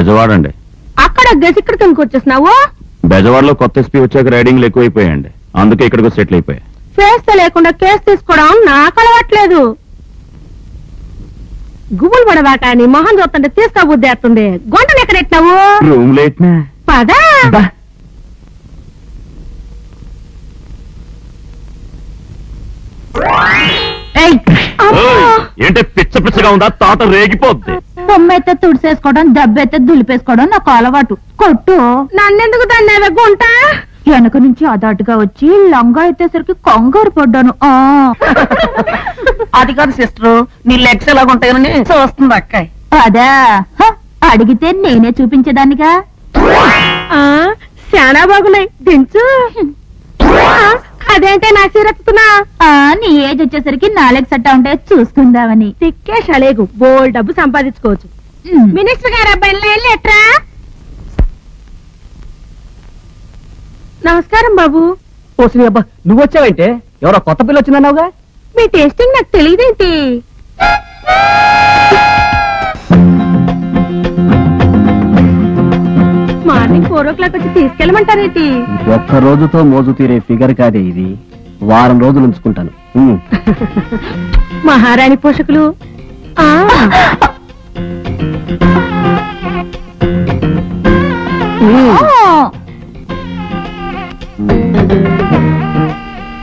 బెజవాడండి. అక్కడ గెసి ఇక్కడికి ఎందుకు వచ్చేస్తున్నావు? బెజవాడలో కొత్త ఎస్పీ వచ్చాక రైడింగ్లు ఎక్కువైపోయాయండి, అందుకే ఇక్కడికి సెటిల్ అయిపోయా. ఫేస్ లేకుండా కేసు తీసుకోవడం నాకు అలవాట్లేదు. గుబులు పడదాకా నీ మొహం చూస్తుంటే తీసుకోబుద్ధి వేస్తుంది. గొంటలు ఎక్కడెట్టినావు? రూమ్ లో ఎట్టినా. పదా ఏంటే పిచ్చ పిచ్చగా ఉందా? తాట రేగిపోద్ది. బొమ్మైతే తుడిసేసుకోవడం, దెబ్బైతే దులిపేసుకోవడం నాకు అలవాటు. కొట్టు. నన్నెందుకు దాన్ని గుంట? వెనక నుంచి అదాటుగా వచ్చి లంగా అయితేసరికి కంగారు పడ్డాను. అది కాదు సిస్టర్, నీ లెగ్స్ ఎలాగుంటాయని చూస్తుంది అక్క. అదా అడిగితే నేనే చూపించేదాన్నిగా. చాలా బాగున్నాయి, దించు. అదేంటే నా చీరెత్తుతున్నా? నీ ఏజ్ వచ్చేసరికి 4 సెట్ ఉంటే చూసుకుందామని. తిక్కే షలేగు, బోల్ డబ్బు సంపాదించుకోవచ్చు. మినిస్టర్ గారు అబ్బాయి ఎట్రా? నమస్కారం బాబు. ఓసి అబ్బా, నువ్వు వచ్చావంటే? ఎవరో కొత్త పిల్ల వచ్చిందన్నావుగా. మీ టేస్టింగ్ నాకు తెలియదేంటి? మార్నింగ్ 4 o'clock వచ్చి తీసుకెళ్ళమంటారేంటి? ఒక్క రోజుతో మోజు తీరే ఫిగర్ కాదే ఇది. వారం రోజులు ఉంచుకుంటాను. మహారాణి పోషకులు.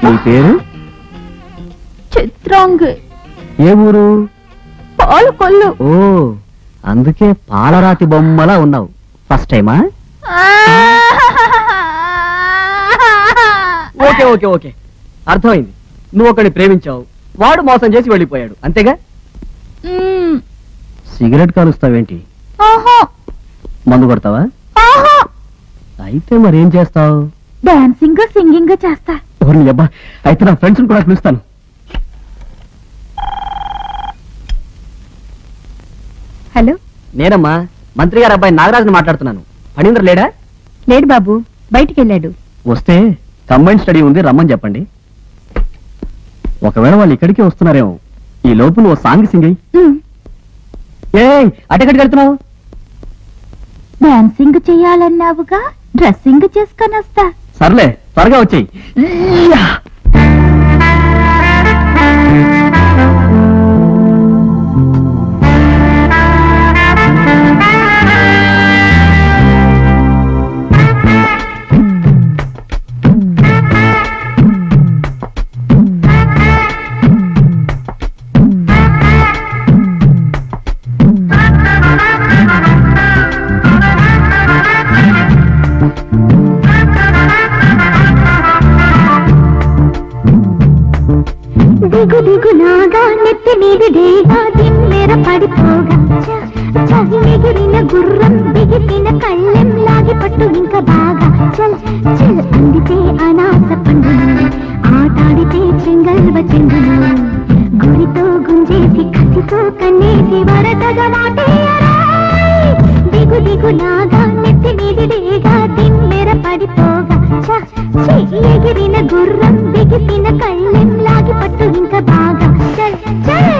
నీ పేరు? చిత్రాంగ్. ఏ ఊరు? పాలకొల్లు. ఓ, అందుకే పాలరాతి బొమ్మలా ఉన్నావు. ఫస్ట్ టైమా? ఓకే ఓకే ఓకే, అర్థమైంది. నువ్వు ఒకడిని ప్రేమించావు, వాడు మోసం చేసి వెళ్ళిపోయాడు, అంతేగా? సిగరెట్ కాలుస్తావేంటి? మందు కొడతావా? అయితే మరేం చేస్తావు? డాన్సింగ్ సింగింగ్ చేస్తా. ఓర్ని అబ్బా, అయితే నా ఫ్రెండ్స్ కూడా పిలుస్తాను. హలో, నేనమ్మా, మంత్రి గారు అబ్బాయి నాగరాజుని మాట్లాడుతున్నాను. ఫణీంద్ర లేడా? లేడు బాబు, బయటికి వెళ్ళాడు. వస్తే కంబైన్ స్టడీ ఉంది, రమ్మని చెప్పండి. ఒకవేళ వాళ్ళు ఇక్కడికే వస్తున్నారేమో. ఈ లోపు నువ్వు సాంగ్ సింగ్ అయ్యి. ఏ అటెక్కడికి వెళ్తున్నావు? డాన్సింగ్ చెయ్యాలన్నావుగా, డ్రెస్సింగ్ చేసుకొని వస్తా. సర్లే, త్వరగా వచ్చేయి. దిగు దిగులాగా నెత్తి నీడిడేగా దిమ్మెర పడిపోగా ఎగిరిన గుర్రం బిగిసిన కళ్ళెం లాగి పట్టు ఇంకా బాగా చల్ చల్ అందితే అనాస పండును ఆటాడితే చెంగల్వ చెంగును గురితో గుంజేసి కసితో కన్నేసి వరదగా వాటేయరా దిగు దిగులాగా నెత్తి నీడిడేగా దిమ్మెర పడిపోగా ఎగిరిన గుర్రం బిగిసిన కళ్ళెం లాగి పట్టు ఇంకా బాగా చల్ చల్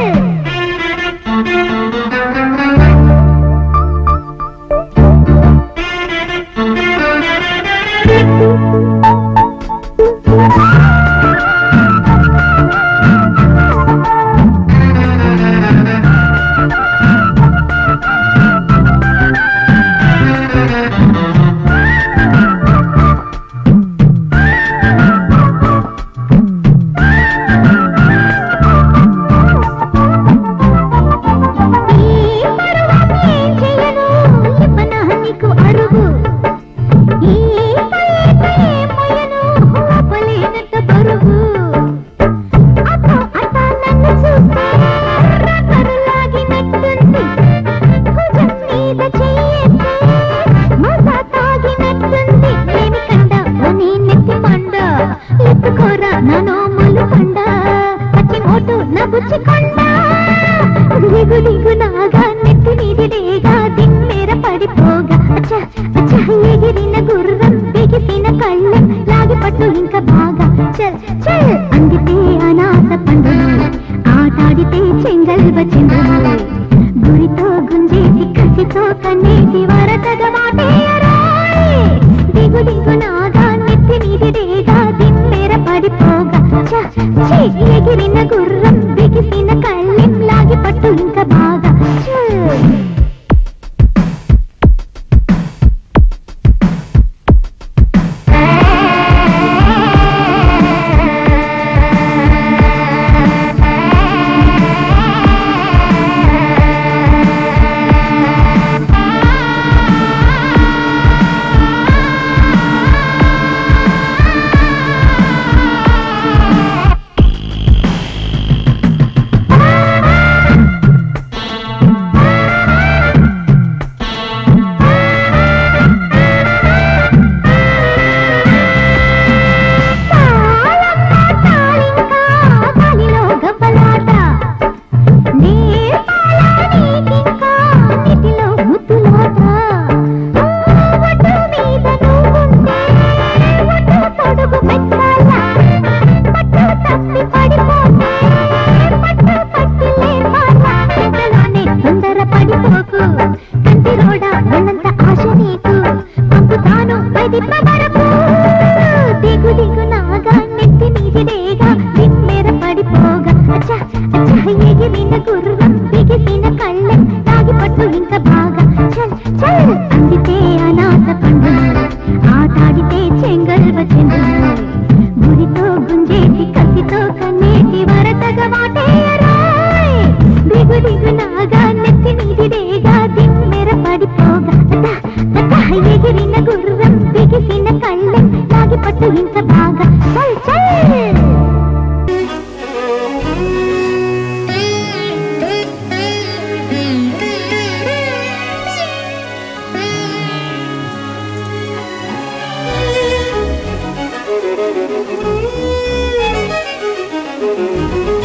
గురితో గుంజేసి కసితో కన్నేసి వరద ఎగిరిన గుర్రం బిగిసిన కళ్ళం లాగి పట్టు ఇంత బాగా చల్ చల్